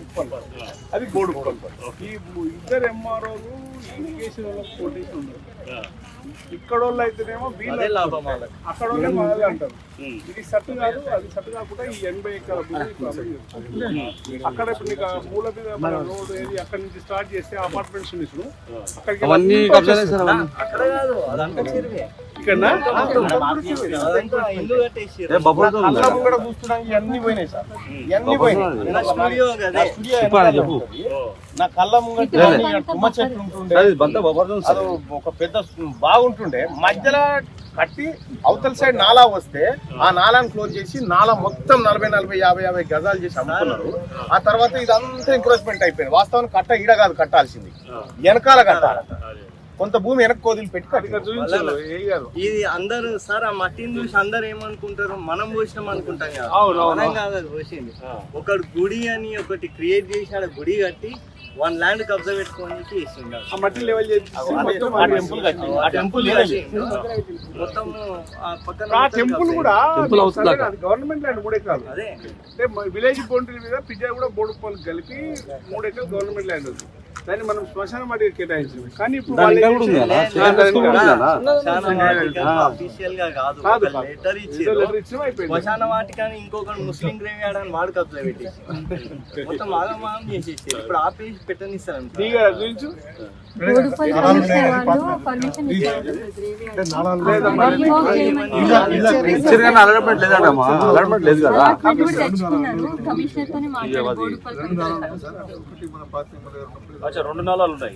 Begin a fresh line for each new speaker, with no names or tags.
ఉప్పల్, అది బోడుప్పల్. ఈ ఇద్దరు ఎంఆర్ఓలు ఇరిగేషన్ వాళ్ళకి కొటేషన్ ఉన్నారు. ఇక్కడ వాళ్ళు అయితేనేమో వీళ్ళ లాభం, అక్కడ వాళ్ళే మాదే అంటారు. ఇది సట్టు కాదు, అది సట్టు కాకుండా ఈ 80 ఎకరాల భూమి అక్కడ ఇప్పుడు నీకు మూల మీద మన రోడ్ ఏది అక్కడ నుంచి స్టార్ట్ చేస్తే అపార్ట్మెంట్స్ ఇప్పుడు అక్కడికి ఇక్కడ చూస్తున్నాం. ఇవన్నీ పోయినాయి సార్, ఇవన్నీ పోయినాయి. నా కళ్ళ ముంగట తుమ్మ చెట్లు ఉంటుండే, అది ఒక పెద్ద బాగుంటుండే. మధ్యలో కట్టి అవతల సైడ్ నాలా వస్తే ఆ నాలాను క్లోజ్ చేసి నాలా మొత్తం 40-50 గజాలు చేసి అమ్ముకున్నారు. ఆ తర్వాత ఇదంతా ఎంక్రోచ్మెంట్ అయిపోయింది. వాస్తవానికి కట్ట ఈడ కాదు కట్టాల్సింది, వెనకాల కట్టాలి. కొంత భూమి వెనక్కి వదిలి పెట్టి
ఇది అందరూ సార్ ఆ మట్టిని చూసి అందరు ఏమనుకుంటారు, మనం పోసినాం అనుకుంటాం కదా. కాదు అది పోసింది. ఒకటి గుడి అని ఒకటి క్రియేట్ చేసి ఆడ గుడి కట్టి 1 ల్యాండ్ కబ్జా పెట్టుకోనికి
ఆ మట్టి లెవెల్ చేసి
మొత్తం
టెంపుల్ కూడా గవర్నమెంట్ ల్యాండ్ 3 ఎకరాలు. అదే అంటే విలేజ్ బౌండరీ మీద పిజ్జా కూడా బోడుప్పలు కలిపి 3 ఎకరాలు గవర్నమెంట్ ల్యాండ్ ఉంది. దాన్ని మనం శ్మశాన వాటికి కేటాయించాం. కానీ ఇప్పుడు
శ్మశాన వాటికని ఇంకొక ముస్లిం గ్రేవ్ యార్డ్ అని వాడు కబ్జా పెట్టేసి మొత్తం ఆగమాగం చేసేసి ఇప్పుడు ఆపేసి పెట్టనిస్తాను.
కమిషనర్ 2 నాళాలు ఉన్నాయి.